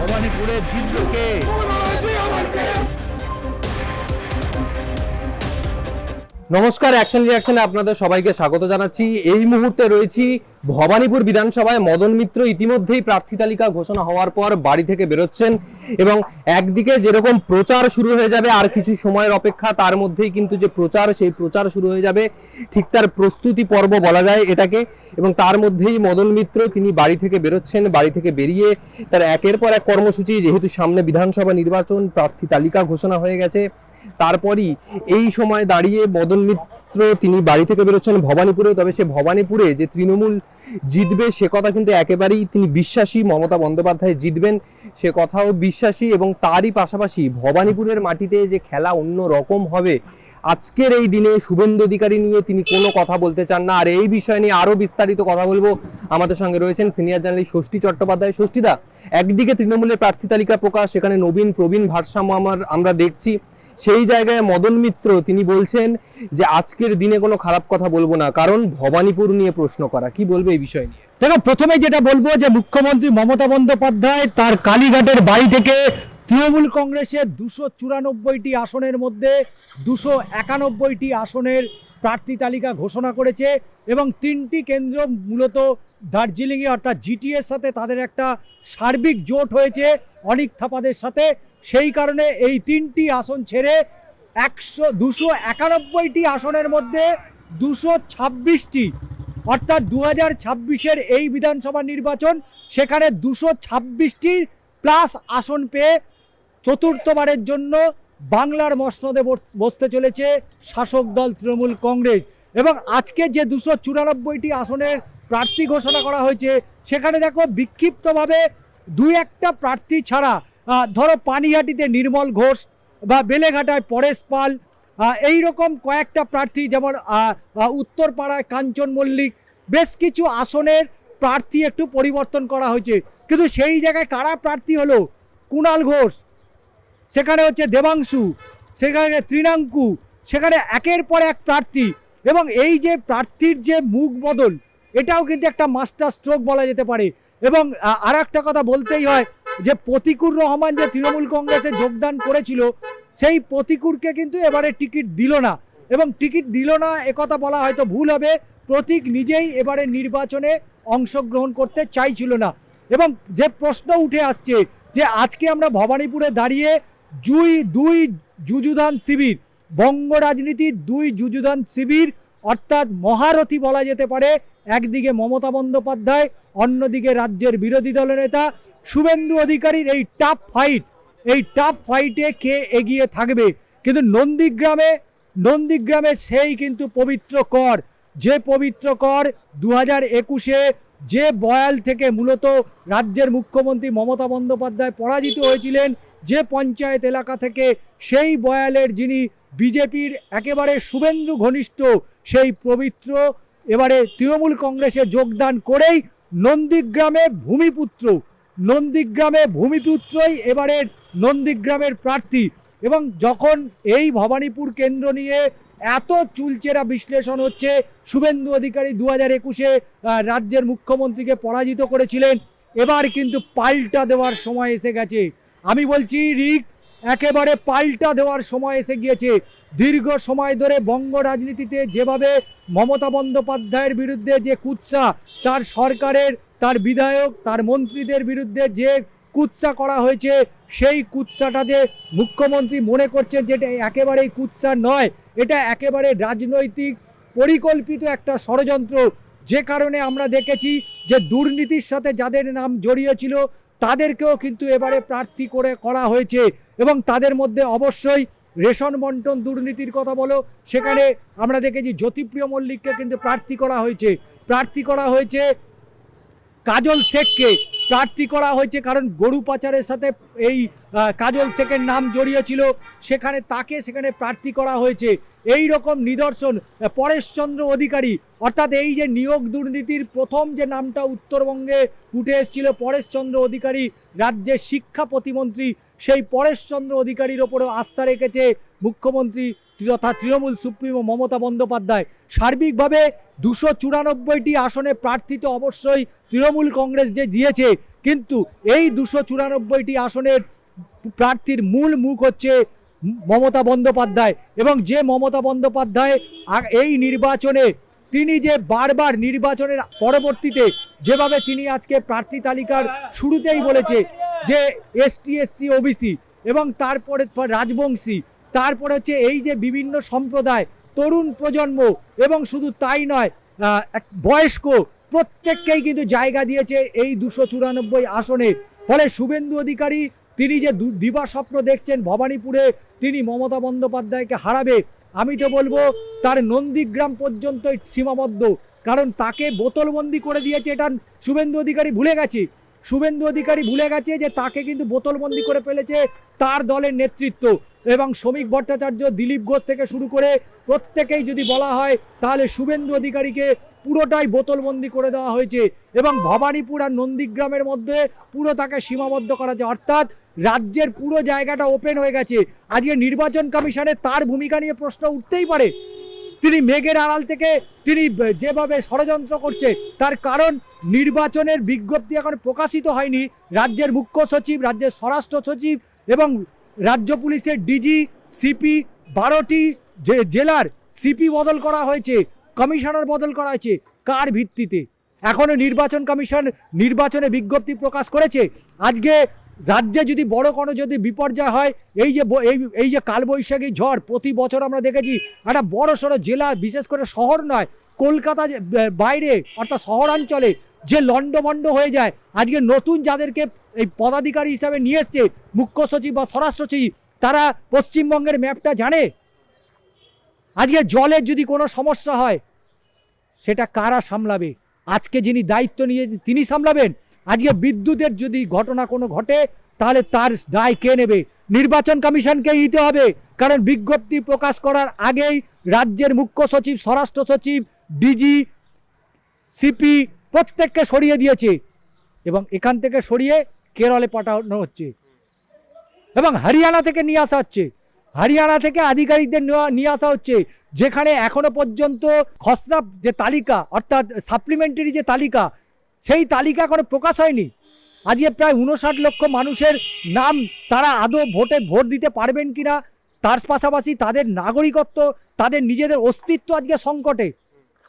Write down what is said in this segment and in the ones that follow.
ভবানীপুরে জিতল কে? নমস্কার, অ্যাকশন রিঅ্যাকশনে আপনাদের সবাইকে স্বাগত জানাচ্ছি। এই মুহূর্তে রয়েছি ভবানীপুর বিধানসভায়। মদন মিত্র ইতিমধ্যেই প্রার্থী তালিকা ঘোষণা হওয়ার পর বাড়ি থেকে বেরোচ্ছেন এবং একদিকে যেরকম প্রচার শুরু হয়ে যাবে, আর কিছু সময়ের অপেক্ষা, তার মধ্যেই কিন্তু যে প্রচার, সেই প্রচার শুরু হয়ে যাবে, ঠিক তার প্রস্তুতি পর্ব বলা যায় এটাকে। এবং তার মধ্যেই মদন মিত্র তিনি বাড়ি থেকে বেরোচ্ছেন। বাড়ি থেকে বেরিয়ে তার একের পর এক কর্মসূচি, যেহেতু সামনে বিধানসভা নির্বাচন, প্রার্থী তালিকা ঘোষণা হয়ে গেছে, তারপরই এই সময় দাঁড়িয়ে মদন মিত্র তিনি বাড়ি থেকে বেরোচ্ছেন ভবানীপুরে। তবে সে ভবানীপুরে যে তৃণমূল জিতবে সে কথা কিন্তু একেবারেই তিনি বিশ্বাসী, মমতা বন্দ্যোপাধ্যায় জিতবেন সে কথাও বিশ্বাসী। এবং তারই পাশাপাশি ভবানীপুরের মাটিতে যে খেলা অন্য রকম হবে আজকের এই দিনে, শুভেন্দু অধিকারী নিয়ে তিনি কোনো কথা বলতে চান না। আর এই বিষয় নিয়ে আরো বিস্তারিত কথা বলবো, আমাদের সঙ্গে রয়েছেন সিনিয়র জার্নালিস্ট ষষ্ঠী চট্টোপাধ্যায়। ষষ্ঠীদা, একদিকে তৃণমূলের প্রার্থী তালিকা প্রকাশ, সেখানে নবীন প্রবীণ ভারসাম্য আমরা দেখছি, সেই জায়গায় মদন মিত্র তিনি বলছেন যে আজকের দিনে কোনো খারাপ কথা বলবো না, কারণ ভবানীপুর নিয়ে প্রশ্ন করা। কি বলবে এই বিষয় নিয়ে? দেখো, প্রথমে যেটা বলবো যে মুখ্যমন্ত্রী মমতা বন্দ্যোপাধ্যায় তার কালীঘাটের বাড়ি থেকে তৃণমূল কংগ্রেসের 294টি আসনের মধ্যে 291টি আসনের প্রার্থী তালিকা ঘোষণা করেছে এবং 3টি কেন্দ্র মূলত দার্জিলিংয়ে অর্থাৎ জিটিএর সাথে তাদের একটা সার্বিক জোট হয়েছে অনিক থাপাদের সাথে। সেই কারণে এই 3টি আসন ছেড়ে 291টি আসনের মধ্যে 226টি অর্থাৎ 2026-এর এই বিধানসভা নির্বাচন, সেখানে 226টি প্লাস আসন পেয়ে চতুর্থবারের জন্য বাংলার মসনদে বসতে চলেছে শাসক দল তৃণমূল কংগ্রেস। এবং আজকে যে 294টি আসনের প্রার্থী ঘোষণা করা হয়েছে, সেখানে দেখো বিক্ষিপ্তভাবে দুই একটা প্রার্থী ছাড়া, ধরো পানিহাটিতে নির্মল ঘোষ বা বেলেঘাটায় পরেশ পাল, এই রকম কয়েকটা প্রার্থী, যেমন উত্তরপাড়ায় কাঞ্চন মল্লিক, বেশ কিছু আসনের প্রার্থী একটু পরিবর্তন করা হয়েছে। কিন্তু সেই জায়গায় কারা প্রার্থী হলো? কুণাল ঘোষ, সেখানে হচ্ছে দেবাংশু, সেখানে তৃণাঙ্কু, সেখানে একের পর এক প্রার্থী। এবং এই যে প্রার্থীর যে মুখ বদল, এটাও কিন্তু একটা মাস্টার স্ট্রোক বলা যেতে পারে। এবং আর একটা কথা বলতেই হয় যে প্রতিকুর রহমান যে তৃণমূল কংগ্রেসে যোগদান করেছিল, সেই প্রতিকুরকে কিন্তু এবারে টিকিট দিল না। এবং টিকিট দিল না একথা বলা হয়তো ভুল হবে, প্রতীক নিজেই এবারে নির্বাচনে অংশগ্রহণ করতে চাইছিল না। এবং যে প্রশ্ন উঠে আসছে যে আজকে আমরা ভবানীপুরে দাঁড়িয়ে দুই যুযুধান শিবির, বঙ্গ রাজনীতির দুই যুযুধান শিবির অর্থাৎ মহারথী বলা যেতে পারে, একদিকে মমতা বন্দ্যোপাধ্যায়, অন্যদিকে রাজ্যের বিরোধী দলনেতা শুভেন্দু অধিকারীর এই টাফ ফাইটে কে এগিয়ে থাকবে। কিন্তু নন্দীগ্রামে সেই কিন্তু পবিত্র কর, যে পবিত্র কর 2021-এ যে বয়াল থেকে মূলত রাজ্যের মুখ্যমন্ত্রী মমতা বন্দ্যোপাধ্যায় পরাজিত হয়েছিলেন, যে পঞ্চায়েত এলাকা থেকে, সেই বয়ালের যিনি বিজেপির একেবারে শুভেন্দু ঘনিষ্ঠ, সেই পবিত্র এবারে তৃণমূল কংগ্রেসে যোগদান করেই নন্দীগ্রামে ভূমিপুত্রই এবারের নন্দীগ্রামের প্রার্থী। এবং যখন এই ভবানীপুর কেন্দ্র নিয়ে এত চুলচেরা বিশ্লেষণ হচ্ছে, শুভেন্দু অধিকারী 2021-এ রাজ্যের মুখ্যমন্ত্রীকে পরাজিত করেছিলেন, এবার কিন্তু পাল্টা দেওয়ার সময় এসে গেছে। আমি বলছি রিক, একেবারে পাল্টা দেওয়ার সময় এসে গিয়েছে। দীর্ঘ সময় ধরে বঙ্গ রাজনীতিতে যেভাবে মমতা বন্দ্যোপাধ্যায়ের বিরুদ্ধে যে কুৎসা, তার সরকারের, তার বিধায়ক, তার মন্ত্রীদের বিরুদ্ধে যে কুৎসা করা হয়েছে, সেই কুৎসাটা যে মুখ্যমন্ত্রী মনে করছেন যেটা একেবারেই কুৎসা নয়, এটা একেবারে রাজনৈতিক পরিকল্পিত একটা ষড়যন্ত্র। যে কারণে আমরা দেখেছি যে দুর্নীতির সাথে যাদের নাম জড়িয়ে ছিল তাদেরকেও কিন্তু এবারে প্রার্থী করা হয়েছে। এবং তাদের মধ্যে অবশ্যই রেশন বন্টন দুর্নীতির কথা বলো, সেখানে আমরা দেখেছি জ্যোতিপ্রিয় মল্লিককে কিন্তু প্রার্থী করা হয়েছে কাজল শেখকে প্রার্থী করা হয়েছে, কারণ গরু পাচারের সাথে এই কাজল শেখের নাম জড়িয়ে ছিল, সেখানে প্রার্থী করা হয়েছে। এই রকম নিদর্শন পরেশচন্দ্র অধিকারী, অর্থাৎ এই যে নিয়োগ দুর্নীতির প্রথম যে নামটা উত্তরবঙ্গে উঠে এসেছিল পরেশচন্দ্র অধিকারী, রাজ্যের শিক্ষা প্রতিমন্ত্রী, সেই পরেশচন্দ্র অধিকারীর ওপরেও আস্থা রেখেছে মুখ্যমন্ত্রী তথা তৃণমূল সুপ্রিমো মমতা বন্দ্যোপাধ্যায় সার্বিকভাবে 294টি আসনে প্রার্থী তো অবশ্যই তৃণমূল কংগ্রেস যে দিয়েছে, কিন্তু এই 294টি আসনের প্রার্থীর মূল মুখ হচ্ছে মমতা বন্দ্যোপাধ্যায়। এবং যে মমতা বন্দ্যোপাধ্যায় এই নির্বাচনে তিনি যে বারবার নির্বাচনের পরবর্তীতে যেভাবে তিনি আজকে প্রার্থী তালিকার শুরুতেই বলেছে যে এসটি এসসি ওবিসি এবং তারপরে রাজবংশী, তারপরে হচ্ছে এই যে বিভিন্ন সম্প্রদায়, তরুণ প্রজন্ম এবং শুধু তাই নয় বয়স্ক, প্রত্যেককেই কিন্তু জায়গা দিয়েছে এই 294 আসনে। ফলে শুভেন্দু অধিকারী তিনি যে দিবাস্বপ্ন দেখছেন ভবানীপুরে তিনি মমতা বন্দ্যোপাধ্যায়কে হারাবে, আমি তো বলবো তার নন্দীগ্রাম পর্যন্ত সীমাবদ্ধ। কারণ তাকে বোতলবন্দি করে দিয়েছে, এটা শুভেন্দু অধিকারী ভুলে গেছে। শুভেন্দু অধিকারী ভুলে গেছে যে তাকে কিন্তু বোতলবন্দি করে ফেলেছে তার দলের নেতৃত্ব। এবং শ্রমিক ভট্টাচার্য, দিলীপ ঘোষ থেকে শুরু করে প্রত্যেকেই যদি বলা হয় তাহলে শুভেন্দু অধিকারীকে পুরোটাই বোতলবন্দি করে দেওয়া হয়েছে এবং ভবানীপুর আর নন্দীগ্রামের মধ্যে পুরো তাকে সীমাবদ্ধ করা হয়েছে। অর্থাৎ রাজ্যের পুরো জায়গাটা ওপেন হয়ে গেছে। আজকে নির্বাচন কমিশনে তার ভূমিকা নিয়ে প্রশ্ন উঠতেই পারে। তিনি মেঘের আড়াল থেকে তিনি যেভাবে ষড়যন্ত্র করছে, তার কারণ নির্বাচনের বিজ্ঞপ্তি এখন প্রকাশিত হয়নি। রাজ্যের মুখ্য সচিব, রাজ্যের স্বরাষ্ট্র সচিব এবং রাজ্য পুলিশের ডিজি, সিপি, 12টি জেলার সিপি বদল করা হয়েছে, কমিশনার বদল করা হয়েছে। কার ভিত্তিতে? এখনো নির্বাচন কমিশন নির্বাচনে বিজ্ঞপ্তি প্রকাশ করেছে? আজকে রাজ্যে যদি বড় কোনো যদি বিপর্যয় হয়, এই যে কালবৈশাখী ঝড় প্রতি বছর আমরা দেখেছি, একটা বড় সড়ো জেলা, বিশেষ করে শহর নয়, কলকাতা বাইরে অর্থাৎ শহরাঞ্চলে যে লণ্ডভণ্ড হয়ে যায়, আজকে নতুন যাদেরকে এই পদাধিকারী হিসাবে নিয়ে এসছে মুখ্য সচিব বা স্বরাষ্ট্র সচিব, তারা পশ্চিমবঙ্গের ম্যাপটা জানে। আজকে জলের যদি কোনো সমস্যা হয় সেটা কারা সামলাবে? আজকে যিনি দায়িত্ব নিয়ে তিনি সামলাবেন। আজকে বিদ্যুতের যদি ঘটনা কোনো ঘটে তাহলে তার দায় কে নেবে? নির্বাচন কমিশনকে দিতে হবে, কারণ বিজ্ঞপ্তি প্রকাশ করার আগেই রাজ্যের মুখ্য সচিব, স্বরাষ্ট্র সচিব, ডিজি, সিপি প্রত্যেককে সরিয়ে দিয়েছে এবং এখান থেকে সরিয়ে কেরলে পাঠানো হচ্ছে এবং হরিয়ানা থেকে নিয়ে আসা হচ্ছে। হরিয়ানা থেকে আধিকারিকদের নিয়ে আসা হচ্ছে, যেখানে এখনো পর্যন্ত খসড়া যে তালিকা অর্থাৎ সাপ্লিমেন্টারি যে তালিকা, সেই তালিকা এখনো প্রকাশ হয়নি। আজকে প্রায় 59 লক্ষ মানুষের নাম, তারা আদৌ ভোট দিতে পারবেন কিনা, তার পাশাপাশি তাদের নাগরিকত্ব, তাদের নিজেদের অস্তিত্ব আজকে সংকটে।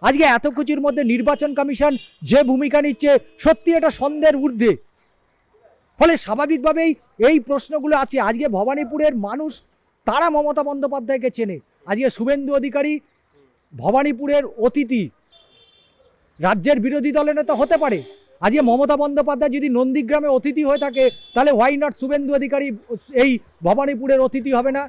আজকে এত কিছুর মধ্যে নির্বাচন কমিশন যে ভূমিকা নিচ্ছে, সত্যি এটা সন্দেহের ঊর্ধ্বে। ফলে স্বাভাবিকভাবেই এই প্রশ্নগুলো আছে। আজকে ভবানীপুরের মানুষ তারা মমতা বন্দ্যোপাধ্যায়কে চেনে। আজকে শুভেন্দু অধিকারী ভবানীপুরের অতিথি, রাজ্যের বিরোধী দলের নেতা হতে পারে। আজকে মমতা বন্দ্যোপাধ্যায় যদি নন্দীগ্রামে অতিথি হয়ে থাকে, তাহলে হোয়াই নট শুভেন্দু অধিকারী এই ভবানীপুরের অতিথি হবে না?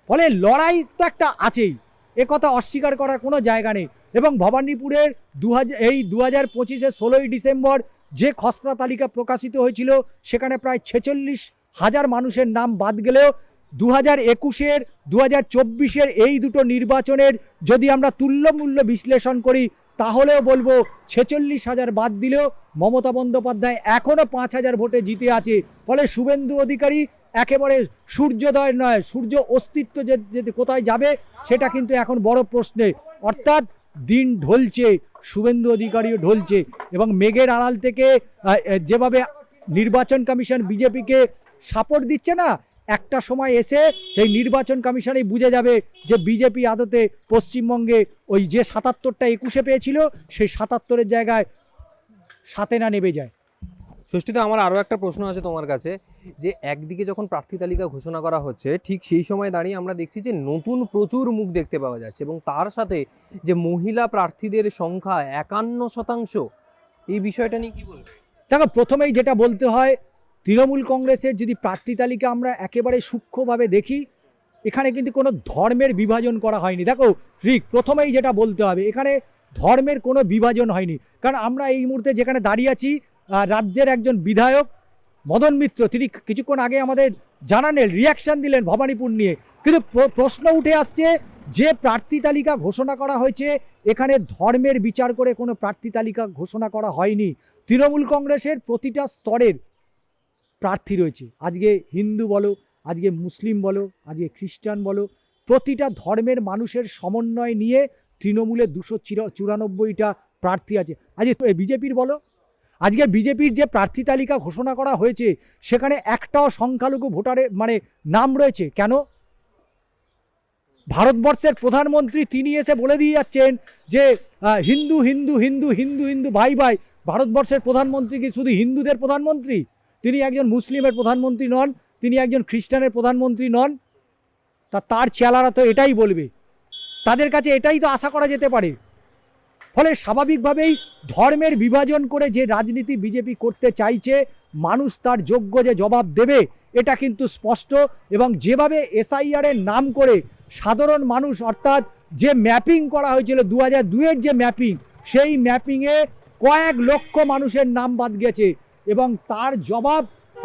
ফলে লড়াই তো একটা আছেই, এ কথা অস্বীকার করার কোনো জায়গা নেই। এবং ভবানীপুরের 2025-এর 16ই ডিসেম্বর যে খসড়া তালিকা প্রকাশিত হয়েছিল, সেখানে প্রায় 46,000 মানুষের নাম বাদ গেলেও 2021-এর 2024-এর এই দুটো নির্বাচনের যদি আমরা তুল্যমূল্য বিশ্লেষণ করি, তাহলেও বলবো 46,000 বাদ দিলেও মমতা বন্দ্যোপাধ্যায় এখনও 5,000 ভোটে জিতে আছে। ফলে শুভেন্দু অধিকারী একেবারে সূর্যোদয় নয়, সূর্য অস্তিত্ব যে কোথায় যাবে সেটা কিন্তু এখন বড় প্রশ্নে। অর্থাৎ দিন ঢলছে, শুভেন্দু অধিকারীও ঢলছে এবং মেঘের আড়াল থেকে যেভাবে নির্বাচন কমিশন বিজেপিকে সাপোর্ট দিচ্ছে না, একটা সময় এসে এই নির্বাচন কমিশনেই বুঝে যাবে যে বিজেপি আদতে পশ্চিমবঙ্গে ওই যে 77টা 21-এ পেয়েছিল, সেই 77-এর জায়গায় 7-এ না নেমে যায়। ষষ্ঠীতে আমার আরও একটা প্রশ্ন আছে তোমার কাছে, যে একদিকে যখন প্রার্থী তালিকা ঘোষণা করা হচ্ছে, ঠিক সেই সময় দাঁড়িয়ে আমরা দেখছি যে নতুন প্রচুর মুখ দেখতে পাওয়া যাচ্ছে এবং তার সাথে যে মহিলা প্রার্থীদের সংখ্যা 51%, এই বিষয়টা নিয়ে কি বলবো? দেখো, প্রথমেই যেটা বলতে হয়, তৃণমূল কংগ্রেসের যদি প্রার্থী তালিকা আমরা একেবারে সূক্ষ্মভাবে দেখি, এখানে কিন্তু কোনো ধর্মের বিভাজন করা হয়নি। দেখো রিক, প্রথমেই যেটা বলতে হবে, এখানে ধর্মের কোনো বিভাজন হয়নি। কারণ আমরা এই মুহূর্তে যেখানে দাঁড়িয়ে আছি, রাজ্যের একজন বিধায়ক মদন মিত্র, তিনি কিছুক্ষণ আগে আমাদের জানালেন, রিয়াকশান দিলেন ভবানীপুর নিয়ে। কিন্তু প্রশ্ন উঠে আসছে যে প্রার্থী তালিকা ঘোষণা করা হয়েছে, এখানে ধর্মের বিচার করে কোনো প্রার্থী তালিকা ঘোষণা করা হয়নি। তৃণমূল কংগ্রেসের প্রতিটা স্তরের প্রার্থী রয়েছে। আজকে হিন্দু বলো, আজকে মুসলিম বলো, আজকে খ্রিস্টান বলো, প্রতিটা ধর্মের মানুষের সমন্বয় নিয়ে তৃণমূলে 294টা প্রার্থী আছে। আজকে বিজেপির বলো, আজকে বিজেপির যে প্রার্থী তালিকা ঘোষণা করা হয়েছে সেখানে একটাও সংখ্যালঘু ভোটারের মানে নাম রয়েছে কেন? ভারতবর্ষের প্রধানমন্ত্রী তিনি এসে বলে দিয়ে যাচ্ছেন যে হিন্দু হিন্দু হিন্দু হিন্দু হিন্দু ভাই ভাই। ভারতবর্ষের প্রধানমন্ত্রী কি শুধু হিন্দুদের প্রধানমন্ত্রী? তিনি একজন মুসলিমের প্রধানমন্ত্রী নন, তিনি একজন খ্রিস্টানের প্রধানমন্ত্রী নন। তার চেলারা তো এটাই বলবে, তাদের কাছে এটাই তো আশা করা যেতে পারে। ফলে স্বাভাবিকভাবেই ধর্মের বিভাজন করে যে রাজনীতি বিজেপি করতে চাইছে, মানুষ তার যোগ্য যে জবাব দেবে এটা কিন্তু স্পষ্ট। এবং যেভাবে এসআইআরের নাম করে সাধারণ মানুষ, অর্থাৎ যে ম্যাপিং করা হয়েছিল 2002-এর যে ম্যাপিং, সেই ম্যাপিংয়ে কয়েক লক্ষ মানুষের নাম বাদ গেছে এবং তার জবাব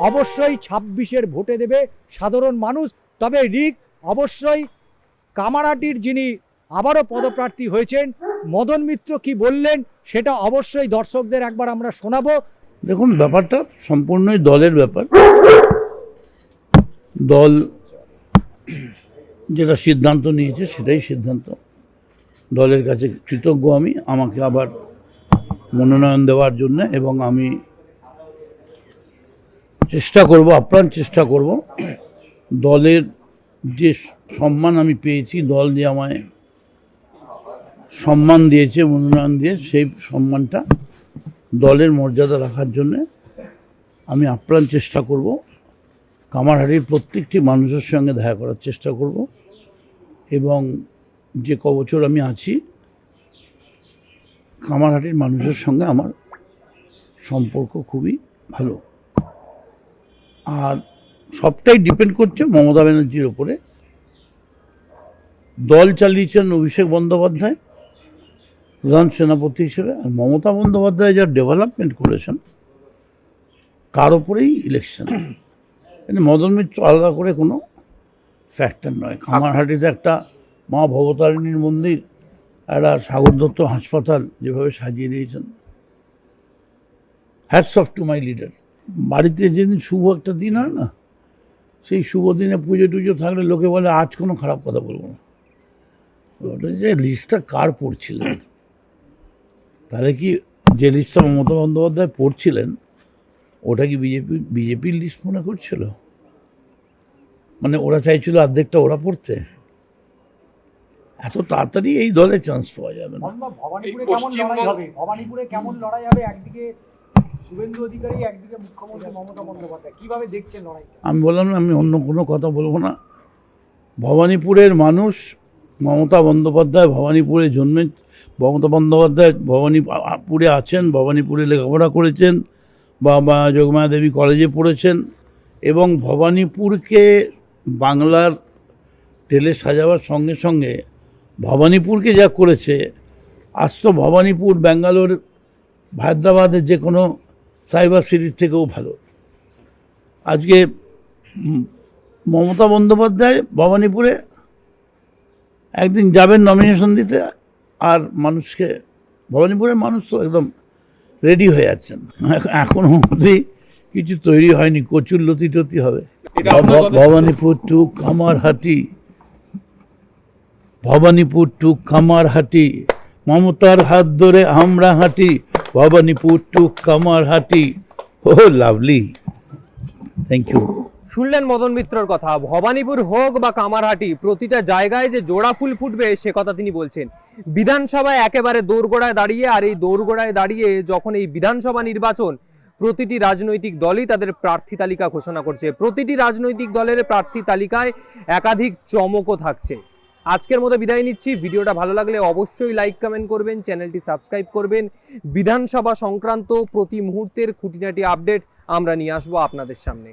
অবশ্যই 26-এর ভোটে দেবে সাধারণ মানুষ। তবে রিক অবশ্যই কামারহাটির যিনি আবারও পদপ্রার্থী হয়েছেন মদন মিত্র কি বললেন সেটা অবশ্যই দর্শকদের একবার আমরা শোনাবো। দেখুন, ব্যাপারটা সম্পূর্ণই দলের ব্যাপার। দল যেটা সিদ্ধান্ত নিয়েছে সেটাই সিদ্ধান্ত। দলের কাছে কৃতজ্ঞ আমি, আমাকে আবার মনোনয়ন দেওয়ার জন্য, এবং আমি চেষ্টা করব, আপ্রাণ চেষ্টা করব দলের যে সম্মান আমি পেয়েছি, দল যে আমায় সম্মান দিয়েছে, মনোনয়ন দিয়ে, সেই সম্মানটা দলের মর্যাদা রাখার জন্যে আমি আপ্রাণ চেষ্টা করব। কামারহাটির প্রত্যেকটি মানুষের সঙ্গে দেখা করার চেষ্টা করব এবং যে কবছর আমি আছি কামারহাটির মানুষের সঙ্গে আমার সম্পর্ক খুবই ভালো। আর সবটাই ডিপেন্ড করছে মমতা ব্যানার্জির ওপরে। দল চালিয়েছেন অভিষেক বন্দ্যোপাধ্যায় প্রধান সেনাপতি হিসেবে, আর মমতা বন্দ্যোপাধ্যায় যা ডেভেলপমেন্ট করেছেন তার উপরেই ইলেকশন। মদন মিত্র আলাদা করে কোনো ফ্যাক্টর নয়। কামারহাটিতে একটা মা ভবতারিণীর মন্দির, একটা সাগর দত্ত হাসপাতাল যেভাবে সাজিয়ে দিয়েছেন, hats off to my leader. বাড়িতে যেদিন শুভ একটা দিন হয় না, সেই শুভ দিনে পুজো টুজো থাকলে লোকে বলে আজ কোনো খারাপ কথা বলবো না। ওটা যে লিস্টটা কার পড়ছিলেন, তাহলে কি যে লিস্টটা মমতা বন্দ্যোপাধ্যায় পড়ছিলেন ওটা কি বিজেপির লিস্ট মনে করছিল? মানে ওরা চাইছিল অর্ধেকটা ওরা পড়তে? এত তাড়াতাড়ি এই দলে চান্স পাওয়া যাবে না। ভবানীপুরে কেমন লড়াই হবে? একদিকে শুভেন্দু অধিকারী, একদিকে মুখ্যমন্ত্রী মমতা বন্দ্যোপাধ্যায়, কিভাবে দেখছেন লড়াই? আমি বললাম না, আমি অন্য কোনো কথা বলবো না। ভবানীপুরের মানুষ মমতা বন্দ্যোপাধ্যায় ভবানীপুরে জন্মে, মমতা বন্দ্যোপাধ্যায় ভবানীপুরে আছেন, ভবানীপুরে লেখাপড়া করেছেন, বা যোগমায়া দেবী কলেজে পড়েছেন, এবং ভবানীপুরকে বাংলার টেলে সাজাবার সঙ্গে সঙ্গে ভবানীপুরকে যা করেছে, আজ তো ভবানীপুর ব্যাঙ্গালোর, হায়দ্রাবাদের যে কোনো সাইবার সিটির থেকেও ভালো। আজকে মমতা বন্দ্যোপাধ্যায় ভবানীপুরে একদিন যাবেন নমিনেশন দিতে, আর মানুষকে, ভবানীপুরের মানুষ তো একদম রেডি হয়ে আছেন। এখনো অবধি কিছু তৈরি হয়নি, কচুর লতি টতি হবে। ভবানীপুর টু কামারহাটি, ভবানীপুর টু কামারহাটি, মমতার হাত ধরে আমরা হাঁটি, Bhabanipur to Kamarhati. Oh lovely, thank you. শুনলেন মদন মিত্রর কথা। ভবানীপুর হোক বা কামারহাটি, প্রতিটা জায়গায় যে জোড়া ফুল ফুটবে সে কথা তিনি বলছেন। বিধানসভায় একেবারে দোরগোড়ায় দাঁড়িয়ে, আর এই দোরগোড়ায় দাঁড়িয়ে যখন এই বিধানসভা নির্বাচন, প্রতিটি রাজনৈতিক দলই তাদের প্রার্থী তালিকা ঘোষণা করছে। প্রতিটি রাজনৈতিক দলের প্রার্থী তালিকায় একাধিক চমকও থাকছে। আজকের মতো বিদায় নিচ্ছি। ভিডিওটা ভালো লাগলে অবশ্যই লাইক কমেন্ট করবেন, চ্যানেলটি সাবস্ক্রাইব করবেন। বিধানসভা সংক্রান্ত প্রতি মুহূর্তের খুঁটিনাটি আপডেট আমরা নিয়ে আসবো আপনাদের সামনে।